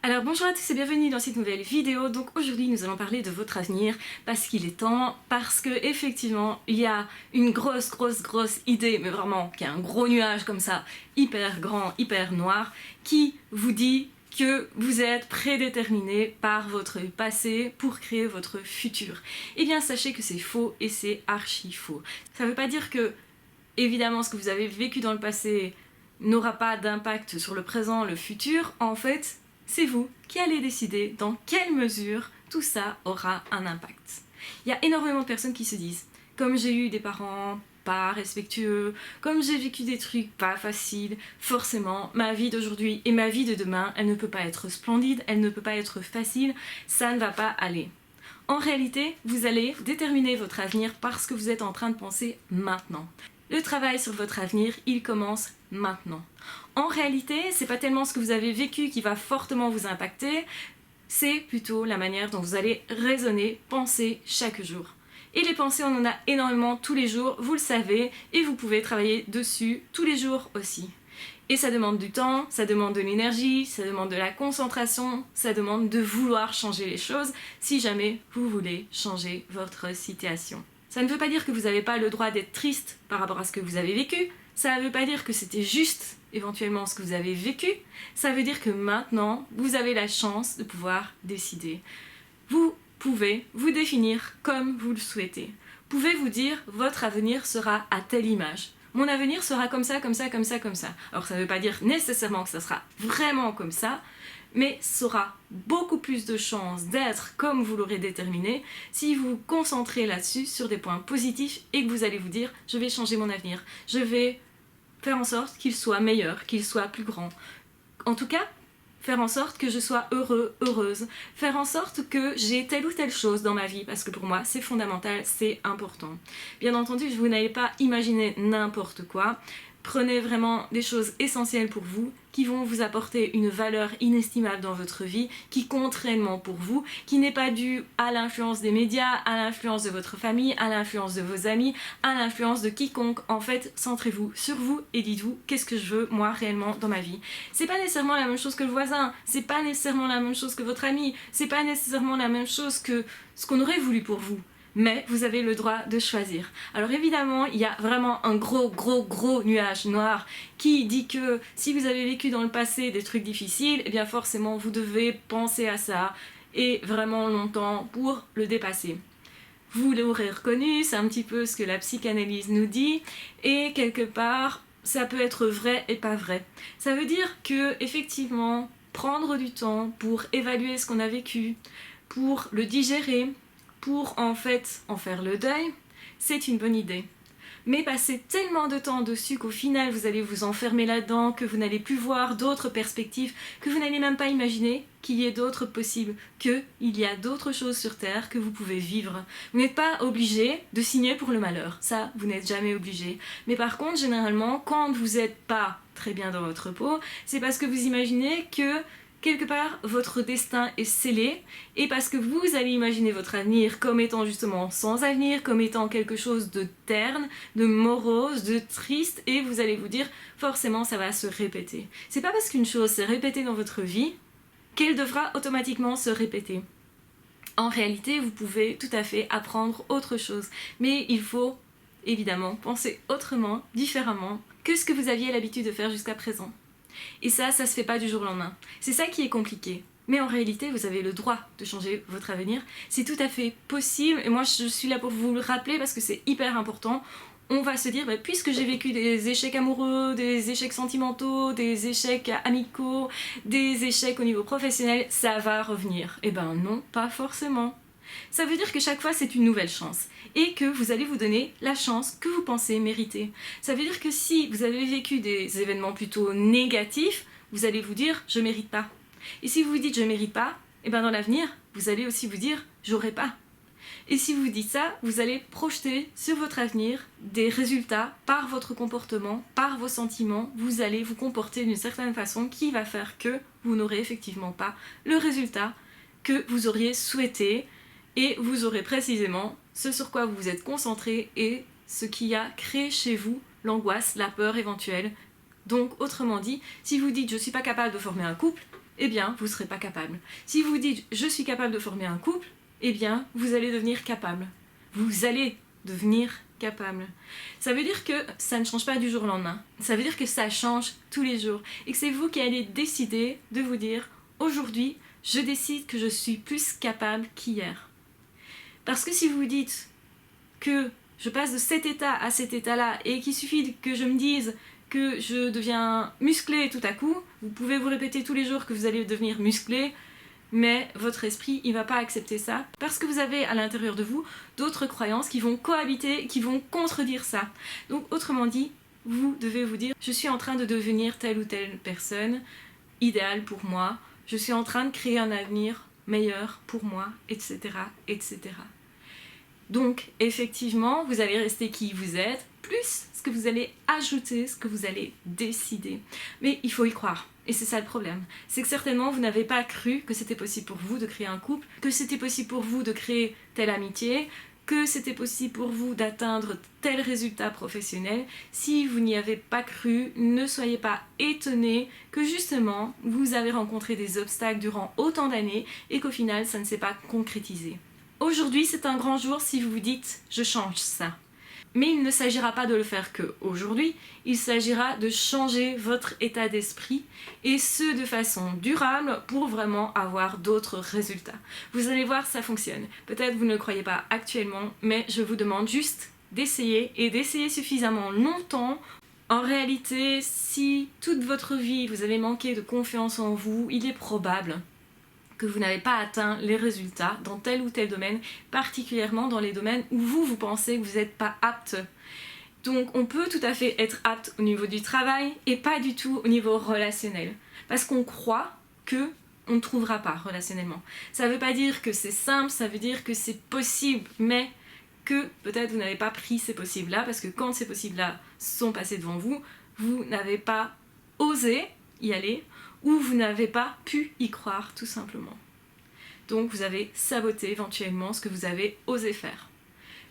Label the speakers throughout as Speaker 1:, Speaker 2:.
Speaker 1: Alors bonjour à tous et bienvenue dans cette nouvelle vidéo. Donc aujourd'hui nous allons parler de votre avenir parce qu'il est temps, parce que effectivement il y a une grosse idée, mais vraiment qu'il y a un gros nuage comme ça, hyper grand, hyper noir, qui vous dit que vous êtes prédéterminé par votre passé pour créer votre futur. Eh bien sachez que c'est faux et c'est archi faux. Ça ne veut pas dire que évidemment ce que vous avez vécu dans le passé n'aura pas d'impact sur le présent, le futur. En fait, c'est vous qui allez décider dans quelle mesure tout ça aura un impact. Il y a énormément de personnes qui se disent, comme j'ai eu des parents pas respectueux, comme j'ai vécu des trucs pas faciles, forcément ma vie d'aujourd'hui et ma vie de demain, elle ne peut pas être splendide, elle ne peut pas être facile, ça ne va pas aller. En réalité, vous allez déterminer votre avenir parce que vous êtes en train de penser maintenant. Le travail sur votre avenir, il commence maintenant. En réalité, c'est pas tellement ce que vous avez vécu qui va fortement vous impacter, c'est plutôt la manière dont vous allez raisonner, penser chaque jour. Et les pensées, on en a énormément tous les jours, vous le savez, et vous pouvez travailler dessus tous les jours aussi. Et ça demande du temps, ça demande de l'énergie, ça demande de la concentration, ça demande de vouloir changer les choses si jamais vous voulez changer votre situation. Ça ne veut pas dire que vous n'avez pas le droit d'être triste par rapport à ce que vous avez vécu, ça ne veut pas dire que c'était juste éventuellement ce que vous avez vécu, ça veut dire que maintenant vous avez la chance de pouvoir décider. Vous pouvez vous définir comme vous le souhaitez. Vous pouvez vous dire votre avenir sera à telle image. Mon avenir sera comme ça, comme ça, comme ça, comme ça. Alors ça ne veut pas dire nécessairement que ça sera vraiment comme ça, mais ça aura beaucoup plus de chances d'être comme vous l'aurez déterminé si vous vous concentrez là-dessus sur des points positifs et que vous allez vous dire je vais changer mon avenir, je vais faire en sorte qu'il soit meilleur, qu'il soit plus grand. En tout cas, faire en sorte que je sois heureux, heureuse, faire en sorte que j'ai telle ou telle chose dans ma vie, parce que pour moi c'est fondamental, c'est important. Bien entendu, vous n'allez pas imaginer n'importe quoi, prenez vraiment des choses essentielles pour vous, qui vont vous apporter une valeur inestimable dans votre vie, qui compte réellement pour vous, qui n'est pas due à l'influence des médias, à l'influence de votre famille, à l'influence de vos amis, à l'influence de quiconque. En fait, centrez-vous sur vous et dites-vous qu'est-ce que je veux moi réellement dans ma vie. C'est pas nécessairement la même chose que le voisin, c'est pas nécessairement la même chose que votre ami, c'est pas nécessairement la même chose que ce qu'on aurait voulu pour vous. Mais vous avez le droit de choisir. Alors évidemment, il y a vraiment un gros nuage noir qui dit que si vous avez vécu dans le passé des trucs difficiles, eh bien forcément vous devez penser à ça et vraiment longtemps pour le dépasser. Vous l'aurez reconnu, c'est un petit peu ce que la psychanalyse nous dit et quelque part, ça peut être vrai et pas vrai. Ça veut dire que effectivement, prendre du temps pour évaluer ce qu'on a vécu, pour le digérer, pour en fait en faire le deuil, c'est une bonne idée. Mais passer tellement de temps dessus qu'au final vous allez vous enfermer là-dedans, que vous n'allez plus voir d'autres perspectives, que vous n'allez même pas imaginer qu'il y ait d'autres possibles, qu'il y a d'autres choses sur Terre que vous pouvez vivre. Vous n'êtes pas obligé de signer pour le malheur, ça vous n'êtes jamais obligé. Mais par contre, généralement, quand vous n'êtes pas très bien dans votre peau, c'est parce que vous imaginez que quelque part, votre destin est scellé et parce que vous allez imaginer votre avenir comme étant justement sans avenir, comme étant quelque chose de terne, de morose, de triste et vous allez vous dire forcément ça va se répéter. C'est pas parce qu'une chose s'est répétée dans votre vie qu'elle devra automatiquement se répéter. En réalité, vous pouvez tout à fait apprendre autre chose, mais il faut évidemment penser autrement, différemment que ce que vous aviez l'habitude de faire jusqu'à présent. Et ça se fait pas du jour au lendemain. C'est ça qui est compliqué. Mais en réalité, vous avez le droit de changer votre avenir. C'est tout à fait possible. Et moi, je suis là pour vous le rappeler parce que c'est hyper important. On va se dire, puisque j'ai vécu des échecs amoureux, des échecs sentimentaux, des échecs amicaux, des échecs au niveau professionnel, ça va revenir. Eh ben non, pas forcément. Ça veut dire que chaque fois c'est une nouvelle chance et que vous allez vous donner la chance que vous pensez mériter. Ça veut dire que si vous avez vécu des événements plutôt négatifs, vous allez vous dire je mérite pas. Et si vous vous dites je mérite pas, et ben dans l'avenir, vous allez aussi vous dire j'aurai pas. Et si vous dites ça, vous allez projeter sur votre avenir des résultats par votre comportement, par vos sentiments. Vous allez vous comporter d'une certaine façon qui va faire que vous n'aurez effectivement pas le résultat que vous auriez souhaité. Et vous aurez précisément ce sur quoi vous vous êtes concentré et ce qui a créé chez vous l'angoisse, la peur éventuelle. Donc autrement dit, si vous dites je ne suis pas capable de former un couple, eh bien, vous ne serez pas capable. Si vous dites « je suis capable de former un couple », eh bien, vous allez devenir capable. Vous allez devenir capable. Ça veut dire que ça ne change pas du jour au lendemain. Ça veut dire que ça change tous les jours. Et que c'est vous qui allez décider de vous dire « aujourd'hui, je décide que je suis plus capable qu'hier ». Parce que si vous vous dites que je passe de cet état à cet état-là et qu'il suffit que je me dise que je deviens musclé tout à coup, vous pouvez vous répéter tous les jours que vous allez devenir musclé, mais votre esprit, il ne va pas accepter ça, parce que vous avez à l'intérieur de vous d'autres croyances qui vont cohabiter, qui vont contredire ça. Donc autrement dit, vous devez vous dire, je suis en train de devenir telle ou telle personne, idéale pour moi, je suis en train de créer un avenir meilleur pour moi, etc., etc. Donc, effectivement, vous allez rester qui vous êtes, plus ce que vous allez ajouter, ce que vous allez décider. Mais il faut y croire. Et c'est ça le problème. C'est que certainement, vous n'avez pas cru que c'était possible pour vous de créer un couple, que c'était possible pour vous de créer telle amitié, que c'était possible pour vous d'atteindre tel résultat professionnel. Si vous n'y avez pas cru, ne soyez pas étonnés que justement, vous avez rencontré des obstacles durant autant d'années et qu'au final, ça ne s'est pas concrétisé. Aujourd'hui, c'est un grand jour si vous vous dites « je change ça ». Mais il ne s'agira pas de le faire que aujourd'hui, il s'agira de changer votre état d'esprit et ce de façon durable pour vraiment avoir d'autres résultats. Vous allez voir, ça fonctionne. Peut-être vous ne le croyez pas actuellement, mais je vous demande juste d'essayer et d'essayer suffisamment longtemps. En réalité, si toute votre vie vous avez manqué de confiance en vous, il est probable que vous n'avez pas atteint les résultats dans tel ou tel domaine, particulièrement dans les domaines où vous pensez que vous n'êtes pas apte. Donc on peut tout à fait être apte au niveau du travail et pas du tout au niveau relationnel. Parce qu'on croit que on ne trouvera pas relationnellement. Ça ne veut pas dire que c'est simple, ça veut dire que c'est possible, mais que peut-être vous n'avez pas pris ces possibles-là, parce que quand ces possibles-là sont passés devant vous, vous n'avez pas osé y aller, ou vous n'avez pas pu y croire tout simplement. Donc vous avez saboté éventuellement ce que vous avez osé faire.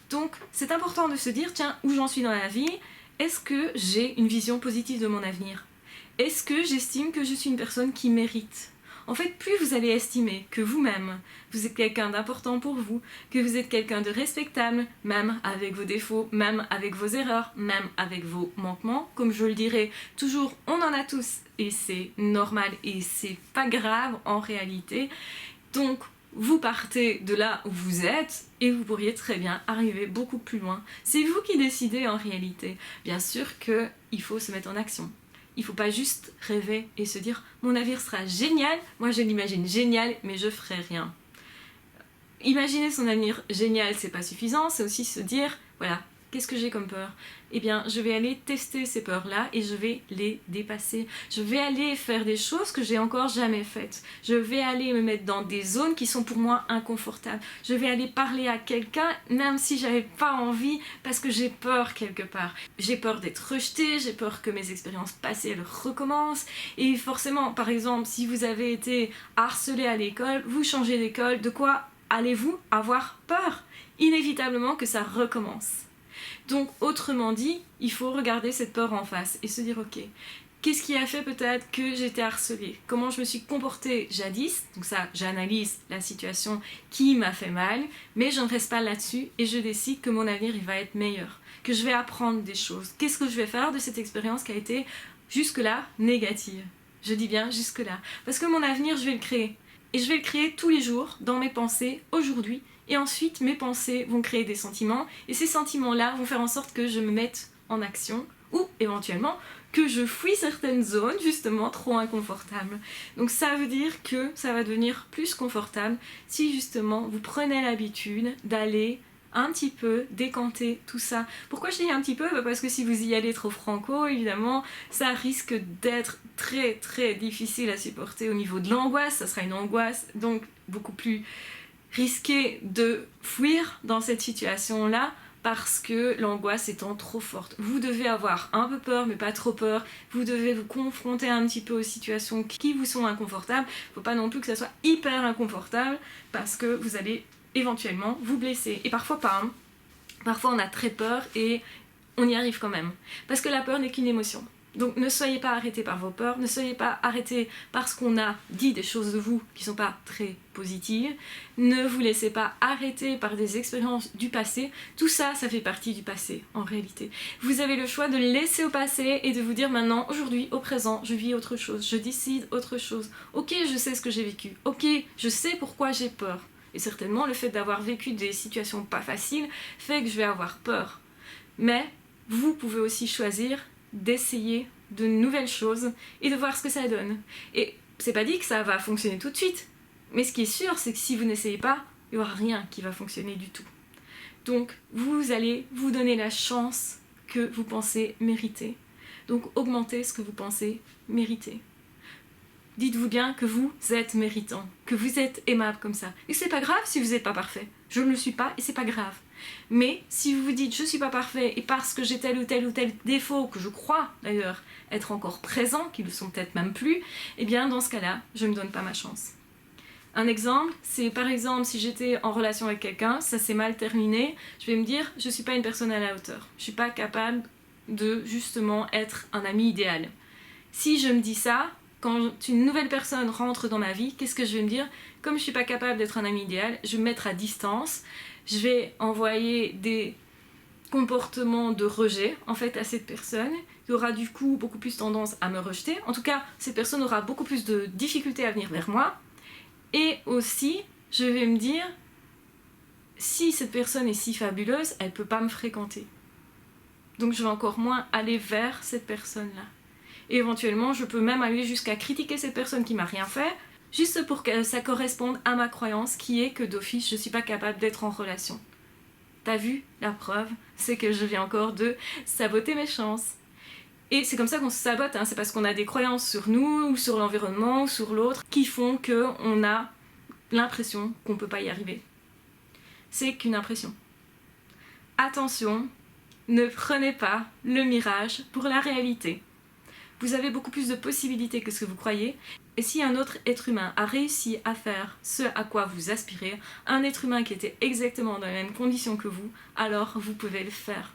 Speaker 1: Donc c'est important de se dire, tiens, où j'en suis dans la vie? Est-ce que j'ai une vision positive de mon avenir? Est-ce que j'estime que je suis une personne qui mérite? En fait, plus vous allez estimer que vous-même, vous êtes quelqu'un d'important pour vous, que vous êtes quelqu'un de respectable, même avec vos défauts, même avec vos erreurs, même avec vos manquements, comme je le dirais toujours, on en a tous et c'est normal et c'est pas grave en réalité. Donc, vous partez de là où vous êtes et vous pourriez très bien arriver beaucoup plus loin. C'est vous qui décidez en réalité. Bien sûr qu'il faut se mettre en action. Il ne faut pas juste rêver et se dire « mon avenir sera génial, moi je l'imagine génial, mais je ferai rien ». Imaginer son avenir génial, c'est pas suffisant, c'est aussi se dire « voilà, qu'est-ce que j'ai comme peur ? Eh bien, je vais aller tester ces peurs-là et je vais les dépasser. Je vais aller faire des choses que j'ai encore jamais faites. Je vais aller me mettre dans des zones qui sont pour moi inconfortables. Je vais aller parler à quelqu'un, même si j'avais pas envie, parce que j'ai peur quelque part. J'ai peur d'être rejetée, j'ai peur que mes expériences passées elles recommencent. Et forcément, par exemple, si vous avez été harcelé à l'école, vous changez d'école, de quoi allez-vous avoir peur? Inévitablement que ça recommence. Donc, autrement dit, il faut regarder cette peur en face et se dire, ok, qu'est-ce qui a fait peut-être que j'étais harcelée? Comment je me suis comportée jadis? Donc ça, j'analyse la situation qui m'a fait mal, mais je ne reste pas là-dessus et je décide que mon avenir, il va être meilleur, que je vais apprendre des choses. Qu'est-ce que je vais faire de cette expérience qui a été jusque-là négative? Je dis bien jusque-là. Parce que mon avenir, je vais le créer. Et je vais le créer tous les jours, dans mes pensées, aujourd'hui. Et ensuite, mes pensées vont créer des sentiments. Et ces sentiments-là vont faire en sorte que je me mette en action. Ou, éventuellement, que je fuis certaines zones, justement, trop inconfortables. Donc ça veut dire que ça va devenir plus confortable si, justement, vous prenez l'habitude d'aller un petit peu décanter tout ça. Pourquoi je dis un petit peu? Parce que si vous y allez trop franco, évidemment, ça risque d'être très très difficile à supporter au niveau de l'angoisse. Ça sera une angoisse donc beaucoup plus risquée de fuir dans cette situation-là parce que l'angoisse étant trop forte. Vous devez avoir un peu peur, mais pas trop peur. Vous devez vous confronter un petit peu aux situations qui vous sont inconfortables. Il ne faut pas non plus que ça soit hyper inconfortable parce que vous allez éventuellement vous blesser. Et parfois pas. Hein. Parfois on a très peur et on y arrive quand même. Parce que la peur n'est qu'une émotion. Donc ne soyez pas arrêtés par vos peurs, ne soyez pas arrêtés parce qu'on a dit des choses de vous qui ne sont pas très positives, ne vous laissez pas arrêter par des expériences du passé, tout ça, ça fait partie du passé en réalité. Vous avez le choix de le laisser au passé et de vous dire maintenant, aujourd'hui, au présent, je vis autre chose, je décide autre chose. Ok, je sais ce que j'ai vécu, ok, je sais pourquoi j'ai peur. Et certainement, le fait d'avoir vécu des situations pas faciles fait que je vais avoir peur. Mais vous pouvez aussi choisir d'essayer de nouvelles choses et de voir ce que ça donne. Et c'est pas dit que ça va fonctionner tout de suite, mais ce qui est sûr, c'est que si vous n'essayez pas, il n'y aura rien qui va fonctionner du tout. Donc, vous allez vous donner la chance que vous pensez mériter. Donc, augmentez ce que vous pensez mériter. Dites-vous bien que vous êtes méritant, que vous êtes aimable comme ça. Et c'est pas grave si vous n'êtes pas parfait. Je ne le suis pas et c'est pas grave. Mais si vous vous dites je suis pas parfait et parce que j'ai tel ou tel défaut, que je crois d'ailleurs être encore présent, qui ne le sont peut-être même plus, eh bien dans ce cas-là, je ne me donne pas ma chance. Un exemple, c'est par exemple si j'étais en relation avec quelqu'un, ça s'est mal terminé, je vais me dire je suis pas une personne à la hauteur. Je suis pas capable de justement être un ami idéal. Si je me dis ça, quand une nouvelle personne rentre dans ma vie, qu'est-ce que je vais me dire? Comme je suis pas capable d'être un ami idéal, je vais me mettre à distance, je vais envoyer des comportements de rejet en fait à cette personne qui aura du coup beaucoup plus tendance à me rejeter. En tout cas, cette personne aura beaucoup plus de difficultés à venir vers moi. Et aussi, je vais me dire, si cette personne est si fabuleuse, elle peut pas me fréquenter. Donc je vais encore moins aller vers cette personne-là. Et éventuellement, je peux même aller jusqu'à critiquer cette personne qui m'a rien fait, juste pour que ça corresponde à ma croyance qui est que d'office, je suis pas capable d'être en relation. T'as vu? La preuve, c'est que je viens encore de saboter mes chances. Et c'est comme ça qu'on se sabote, hein. C'est parce qu'on a des croyances sur nous, ou sur l'environnement, ou sur l'autre, qui font qu'on a l'impression qu'on peut pas y arriver. C'est qu'une impression. Attention, ne prenez pas le mirage pour la réalité. Vous avez beaucoup plus de possibilités que ce que vous croyez. Et si un autre être humain a réussi à faire ce à quoi vous aspirez, un être humain qui était exactement dans les mêmes conditions que vous, alors vous pouvez le faire.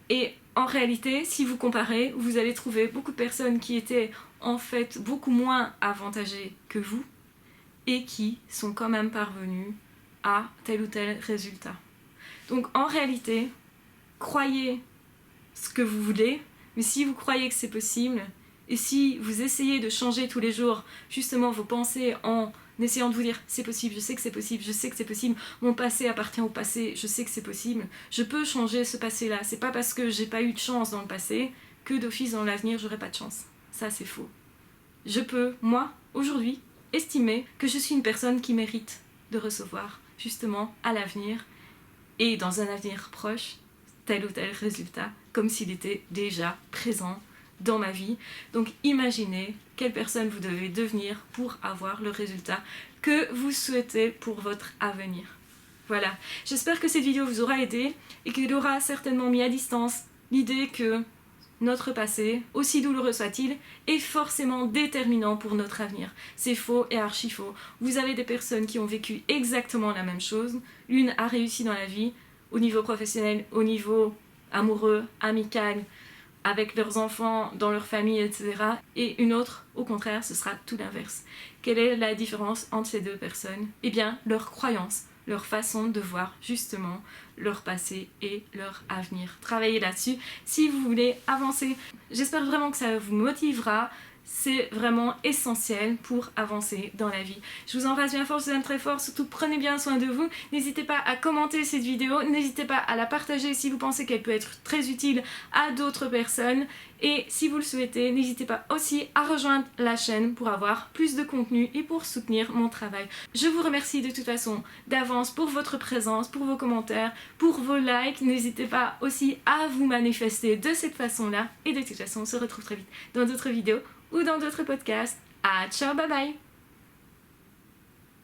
Speaker 1: Et en réalité, si vous comparez, vous allez trouver beaucoup de personnes qui étaient en fait beaucoup moins avantagées que vous et qui sont quand même parvenues à tel ou tel résultat. Donc en réalité, croyez ce que vous voulez, mais si vous croyez que c'est possible, et si vous essayez de changer tous les jours justement vos pensées en essayant de vous dire c'est possible, je sais que c'est possible, je sais que c'est possible, mon passé appartient au passé, je sais que c'est possible, je peux changer ce passé-là, c'est pas parce que j'ai pas eu de chance dans le passé que d'office dans l'avenir j'aurai pas de chance. Ça c'est faux. Je peux, moi, aujourd'hui, estimer que je suis une personne qui mérite de recevoir justement à l'avenir et dans un avenir proche tel ou tel résultat comme s'il était déjà présent dans ma vie. Donc imaginez quelle personne vous devez devenir pour avoir le résultat que vous souhaitez pour votre avenir. Voilà, j'espère que cette vidéo vous aura aidé et qu'elle aura certainement mis à distance l'idée que notre passé, aussi douloureux soit-il, est forcément déterminant pour notre avenir. C'est faux et archi faux. Vous avez des personnes qui ont vécu exactement la même chose. L'une a réussi dans la vie, au niveau professionnel, au niveau amoureux, amical, avec leurs enfants, dans leur famille, etc. Et une autre, au contraire, ce sera tout l'inverse. Quelle est la différence entre ces deux personnes? Eh bien, leur croyance, leur façon de voir justement leur passé et leur avenir. Travaillez là-dessus si vous voulez avancer. J'espère vraiment que ça vous motivera. C'est vraiment essentiel pour avancer dans la vie. Je vous embrasse bien fort, je vous aime très fort, surtout prenez bien soin de vous. N'hésitez pas à commenter cette vidéo, n'hésitez pas à la partager si vous pensez qu'elle peut être très utile à d'autres personnes. Et si vous le souhaitez, n'hésitez pas aussi à rejoindre la chaîne pour avoir plus de contenu et pour soutenir mon travail. Je vous remercie de toute façon d'avance pour votre présence, pour vos commentaires, pour vos likes. N'hésitez pas aussi à vous manifester de cette façon-là. Et de toute façon, on se retrouve très vite dans d'autres vidéos ou dans d'autres podcasts. Ah, ciao, bye bye!